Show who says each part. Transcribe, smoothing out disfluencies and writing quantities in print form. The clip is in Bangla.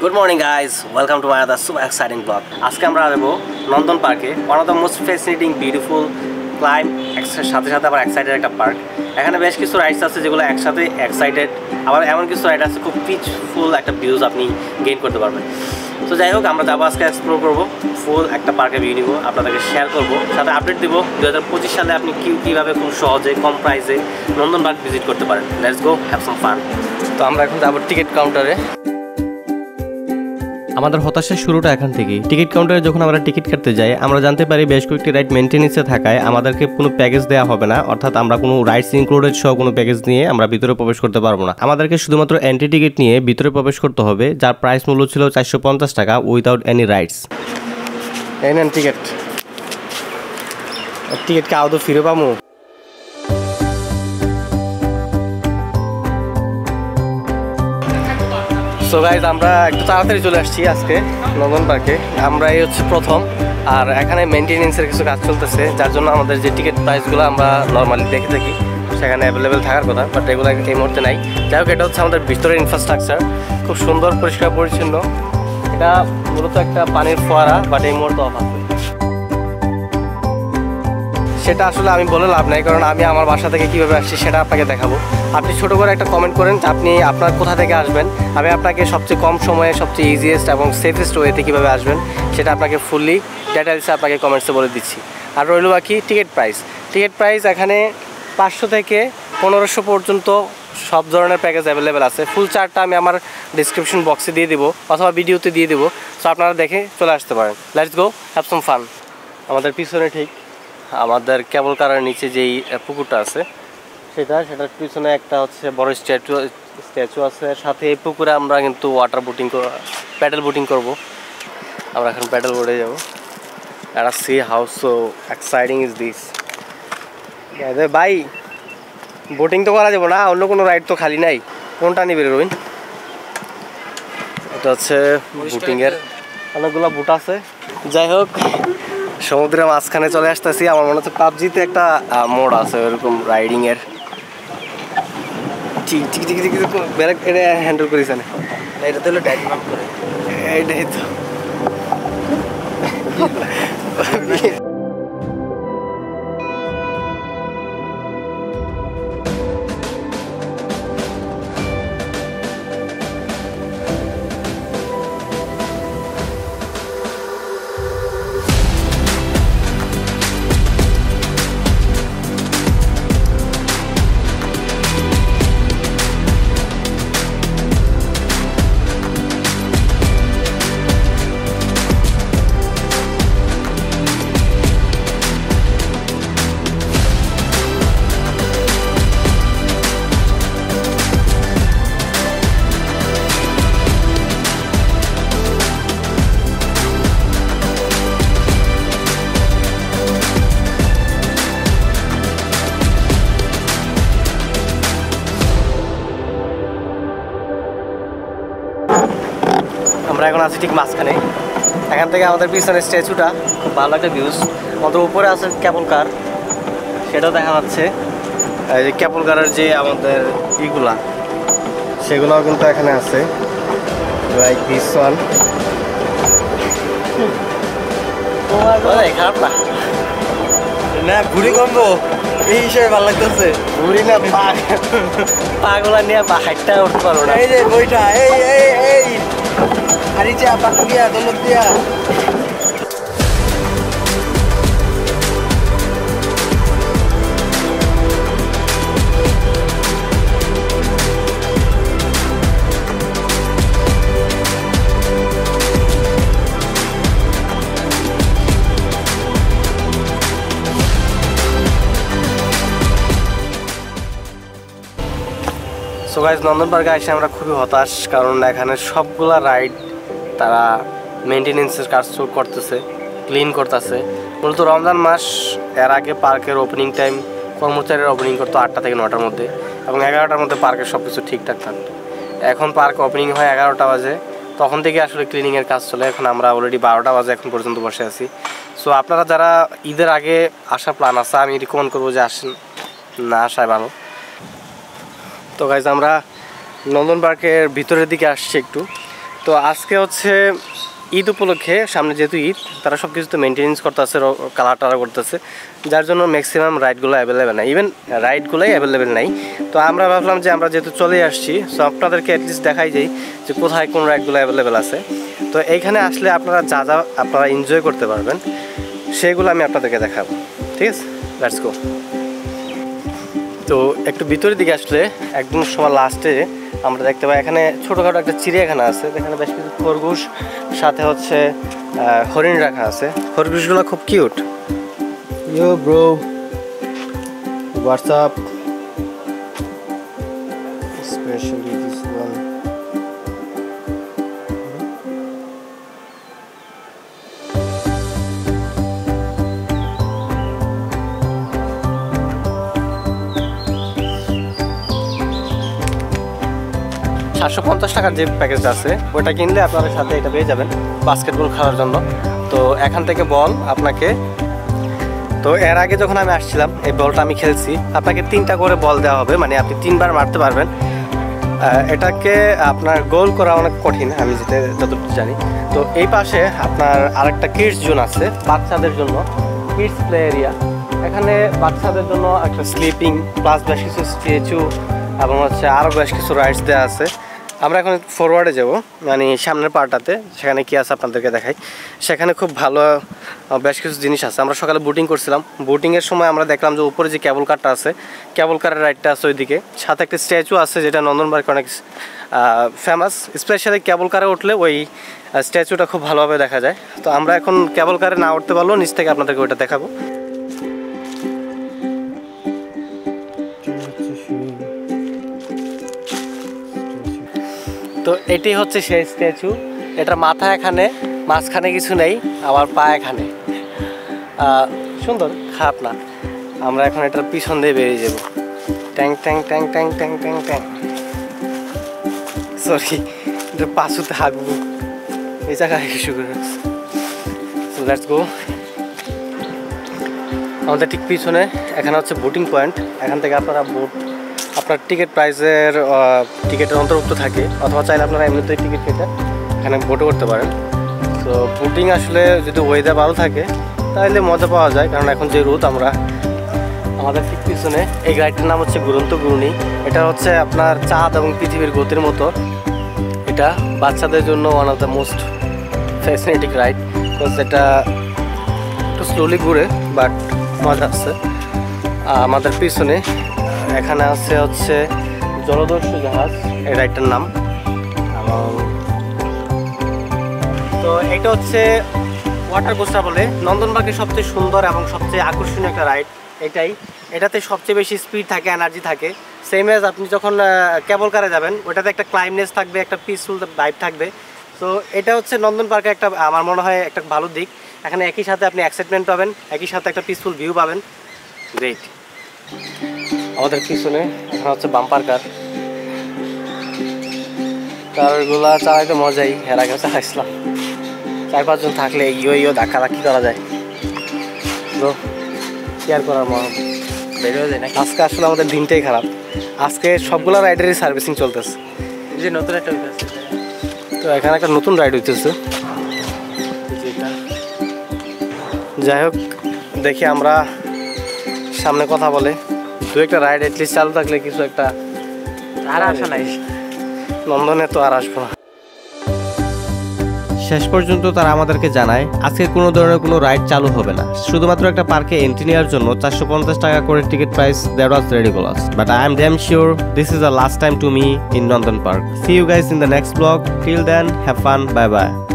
Speaker 1: Good morning guys, welcome to my other super exciting vlog. আজকে আমরা যাব নন্দন পার্কে, one of the most fascinating beautiful climb সাথে সাথে আবার এক্সাইটেড একটা পার্ক। এখানে বেশ কিছু রাইডস আছে যেগুলো একসাথে এক্সাইটেড, আবার এমন কিছু রাইড আছে খুব পিচফুল একটা ভিউজ আপনি গেইন করতে পারবেন। তো যাই হোক, আমরা যাবো আজকে এক্সপ্লোর করবো, ফুল একটা পার্কের ভিউ নিব, আপনাদেরকে শেয়ার করবো, সাথে আপডেট দিব 2025 সালে আপনি কীভাবে খুব সহজে কম প্রাইসে নন্দন পার্ক ভিজিট করতে পারেন। Let's go have some fun. তো আমরা এখন যাবো টিকিট কাউন্টারে।
Speaker 2: আমাদের হতাশার শুরুটা এখান থেকেই। টিকিট কাউন্টারে যখন আমরা টিকিট কাটতে যাই, আমরা জানতে পারি বেশ কয়েকটি রাইড মেনটেন্যান্সে থাকায় আমাদেরকে কোনো প্যাকেজ দেওয়া হবে না, অর্থাৎ আমরা কোনো রাইডস ইনক্লুডেড সহ কোনো প্যাকেজ নিয়ে আমরা ভিতরে প্রবেশ করতে পারবো না। আমাদেরকে শুধুমাত্র এন্ট্রি টিকিট নিয়ে ভিতরে প্রবেশ করতে হবে, যার প্রাইস মূল্য ছিল 450 টাকা উইদাউট এনি রাইডস।
Speaker 1: এই নেন টিকিট। টিকিট কে আদৌ ফিরে পাবো? সো গাইজ, আমরা একটু তাড়াতাড়ি চলে আসছি আজকে নন্দন পার্কে। আমরা এই হচ্ছে প্রথম, আর এখানে মেনটেনেন্সের কিছু কাজ চলতেছে, যার জন্য আমাদের যে টিকিট প্রাইসগুলো আমরা নর্মালি দেখে থাকি সেখানে অ্যাভেলেবেল থাকার কথা, বাট এগুলো এই মুহূর্তে নাই। যাই হোক, এটা হচ্ছে আমাদের ভিতরের ইনফ্রাস্ট্রাকচার, খুব সুন্দর পরিষ্কার পরিচ্ছন্ন। এটা মূলত একটা পানির ফোয়ারা, বাট এই মুহূর্তে অফ আছে। সেটা আসলে আমি বলে লাভ নাই, কারণ আমি আমার বাসা থেকে কীভাবে আসছি সেটা আপনাকে দেখাবো। আপনি ছোটো করে একটা কমেন্ট করেন আপনি আপনার কোথা থেকে আসবেন, আমি আপনাকে সবচেয়ে কম সময়ে সবচেয়ে ইজিয়েস্ট এবং সেফেস্ট ওয়েতে কীভাবে আসবেন সেটা আপনাকে ফুললি ডিটেলসে আপনাকে কমেন্টসে বলে দিচ্ছি। আর রইল বাকি টিকিট প্রাইস। টিকিট প্রাইস এখানে 500 থেকে 1500 পর্যন্ত সব ধরনের প্যাকেজ অ্যাভেলেবেল আছে। ফুল চার্টটা আমি আমার ডিসক্রিপশন বক্সে দিয়ে দেবো অথবা ভিডিওতে দিয়ে দেবো, সো আপনারা দেখে চলে আসতে পারেন। Let's go have some fun. আমাদের পিছনে ঠিক আমাদের কেবল কারের নিচে যেই পুকুরটা আছে সেটার পিছনে একটা হচ্ছে বড় স্ট্যাচু আছে। সাথে এই পুকুরে আমরা কিন্তু ওয়াটার বোটিং প্যাডেল বোটিং করব। আমরা এখন প্যাডেল বোর্ডে যাবো। একটা C how so exciting is this ভাই। বোটিং তো করা যাবো না, অন্য কোনো রাইড তো খালি নাই, কোনটা নিবে রবিন? এটা হচ্ছে বোটিংয়ের অনেকগুলো বুট আছে। যাই হোক, সমুদ্রের মাঝখানে চলে আসতেছি। আমার মনে হচ্ছে পাবজিতে একটা মোড আছে ওরকম রাইডিংয়ের। ঠিক ঠিক ঠিক ঠিক ব্যারেক এটা হ্যান্ডেল করিস না, এটা তো হলো ডাইনামাম করে, এইটাই তো। আমরা এখন আছি ঠিক মাঝখানে। এখান থেকে আমাদের পিছনে স্ট্যাচুটা খুব ভালো একটা ভিউজ। আমাদের উপরে আছে কেবল কার, সেটাও দেখা যাচ্ছে। এই যে কেবল কারের যে আমাদের ইগুলা সেগুলোও কিন্তু এখানে আছে, লাইক দিস ওয়ান। খারাপ না, ঘুরি কমবো এই হিসেবে ভালো লাগতেছে। ঘুরি না পাগলা নিয়ে হাইটটা উঠতে পারবো না। এই যে বইটা এই এই এই হারিচা পাকু দিয়া দৌলত দিয়া। সো গাইস, নন্দন পার্কে এসে আমরা খুবই হতাশ, কারণ এখানে সবগুলা রাইড তারা মেনটেনেন্সের কাজ করতেছে, ক্লিন করতেছে। মূলত রমজান মাস এর আগে পার্কের ওপেনিং টাইম কর্মচারীরা ওপেনিং করতো 8টা থেকে 9টার মধ্যে, এবং 11টার মধ্যে পার্কের সব কিছু ঠিকঠাক থাকতো। এখন পার্ক ওপেনিং হয় 11টা বাজে, তখন থেকে আসলে ক্লিনিংয়ের কাজ চলে। এখন আমরা অলরেডি 12টা বাজে এখন পর্যন্ত বসে আছি। সো আপনারা যারা ঈদের আগে আসার প্ল্যান আছে, আমি রিকমেন্ড করবো যে আসেন, না আসায় ভালো। তো গাইজ, আমরা নন্দন পার্কের ভিতরের দিকে আসছি একটু। তো আজকে হচ্ছে ঈদ উপলক্ষে, সামনে যেহেতু ঈদ, তারা সব কিছু তো মেনটেনেন্স করতেছে, কালার টালার করতেছে, যার জন্য ম্যাক্সিমাম রাইডগুলো অ্যাভেলেবেল নাই, ইভেন রাইডগুলোই অ্যাভেলেবেল নাই। তো আমরা ভাবলাম যে আমরা যেহেতু চলে আসছি, সো আপনাদেরকে অ্যাটলিস্ট দেখাই যাই যে কোথায় কোন রাইডগুলো অ্যাভেলেবেল আছে। তো এইখানে আসলে আপনারা যা যা আপনারা এনজয় করতে পারবেন সেগুলো আমি আপনাদেরকে দেখাবো, ঠিক আছে? Let's go. তো একটু ভিতরের দিকে আসলে একদম সময় লাস্টে আমরা দেখতে পাই এখানে ছোটোখাটো একটা চিড়িয়াখানা আছে, যেখানে বেশ কিছু খরগোশ সাথে হচ্ছে হরিণ রাখা আছে। খরগোশগুলো খুব cute. Yo bro, WhatsApp, specially this one. টাকার যে প্যাকেজটা আছে ওটা কিনলে আপনাদের সাথে এটা পেয়ে যাবেন বাস্কেটবল খেলার জন্য। তো এখান থেকে বল আপনাকে, তো এর আগে যখন আমি আসছিলাম এই বলটা আমি খেলছি, আপনাকে 3টা করে বল দেওয়া হবে, মানে আপনি 3বার মারতে পারবেন। এটাকে আপনার গোল করা অনেক কঠিন, আমি যতটুকু জানি। তো এই পাশে আপনার আরেকটা কিডস জোন আছে বাচ্চাদের জন্য, কিডস প্লে এরিয়া। এখানে বাচ্চাদের জন্য একটা স্লিপিং প্লাস বেশ কিছু স্ট্যাচু এবং হচ্ছে আরও বেশ কিছু রাইডস দেওয়া আছে। আমরা এখন ফরওয়ার্ডে যাব, মানে সামনের পার্টটাতে, সেখানে কি আছে আপনাদেরকে দেখাই। সেখানে খুব ভালো বেশ কিছু জিনিস আছে। আমরা সকালে বোটিং করছিলাম, বোটিংয়ের সময় আমরা দেখলাম যে উপরে যে কেবল কারটা আছে, কেবল কারের রাইডটা আছে ওইদিকে, সাথে একটা স্ট্যাচু আছে যেটা নন্দন পার্কে অনেক ফেমাস। স্পেশালি কেবল কারে উঠলে ওই স্ট্যাচুটা খুব ভালোভাবে দেখা যায়। তো আমরা এখন কেবল কারে না উঠতে পারলেও নিচ থেকে আপনাদেরকে ওইটা দেখাবো। তো এটি হচ্ছে সেই স্ট্যাচু, এটার মাথা এখানে, মাঝখানে কিছু নেই, আবার পা এখানে। সুন্দর, খারাপ না। আমরা এখন এটার পিছন দিয়ে বেরিয়ে যাব। ট্যাং ট্যাং ট্যাং ট্যাং ট্যাং ট্যাং ট্যাং, সরি, এটা পাশুতে হাঁকবো, এই জায়গায় শুরু করে। So let's go. আমাদের ঠিক পিছনে এখানে হচ্ছে বোটিং পয়েন্ট। এখান থেকে আপনারা বোট, আপনার টিকিট প্রাইসের টিকিটের অন্তর্ভুক্ত থাকে, অথবা চাইলে আপনারা এমনিতেই টিকিট কেটে এখানে বোটও করতে পারেন। তো বোটিং আসলে যদি ওয়েদার ভালো থাকে তাহলে মজা পাওয়া যায়, কারণ এখন যে রোদ। আমরা আমাদের ঠিক পিছনে এই গাড়িটার নাম হচ্ছে ঘুরন্ত ঘূর্ণি। এটা হচ্ছে আপনার চাঁদ এবং পৃথিবীর গতির মতো। এটা বাচ্চাদের জন্য one of the most fascinating ride, because এটা একটু স্লোলি ঘুরে, বাট মজা আছে। আমাদের পিছনে এখানে আছে হচ্ছে জলদস্যু জাহাজ, এই রাইডটার নাম। এবং তো এটা হচ্ছে ওয়াটার কোস্টার বলে, নন্দনবাগের সবচেয়ে সুন্দর এবং সবচেয়ে আকর্ষণীয় একটা রাইড এটাই। এটাতে সবচেয়ে বেশি স্পিড থাকে, এনার্জি থাকে। সেম এজ আপনি যখন কেবল কারে যাবেন, ওটাতে একটা ক্লাইমনেস থাকবে, একটা পিসফুল ভাইব থাকবে। তো এটা হচ্ছে নন্দন পার্কের একটা, আমার মনে হয় একটা ভালো দিক। এখানে একই সাথে আপনি এক্সাইটমেন্ট পাবেন, একই সাথে একটা পিসফুল ভিউ পাবেন। গ্রেট। আমাদের পিছনে এখানে হচ্ছে বাম্পার কারগুলা চালাইতে মজাই, এর আগে চালাইছিলাম। 4-5 জন থাকলে ইয়ো ধাক্কি করা যায়, তো কেয়ার করার মন বেরিয়ে যায় না। আজকে আসলে আমাদের দিনটাই খারাপ, আজকে সবগুলো রাইডেরই সার্ভিসিং চলতেছে। এই যে নতুন একটা হইতেছে, তো এখানে একটা নতুন রাইড হইতেছে। যাই হোক, দেখি আমরা সামনে কথা বলে 2-একটা রাইড এটলিস্ট চালু থাকলে কিছু একটা। আর আসা নাই নন্দনে, তো আর আসবো না।
Speaker 2: শেষ পর্যন্ত তারা আমাদেরকে জানায় আজকে কোনো ধরনের কোনো রাইড চালু হবে না, শুধুমাত্র একটা পার্কে এন্ট্রি নেওয়ার জন্য 450 টাকা করে ticket price. That was ridiculous, but I am damn sure this is the last time to me in Nondan Park. See you guys in the next vlog. Till then, have fun. Bye bye.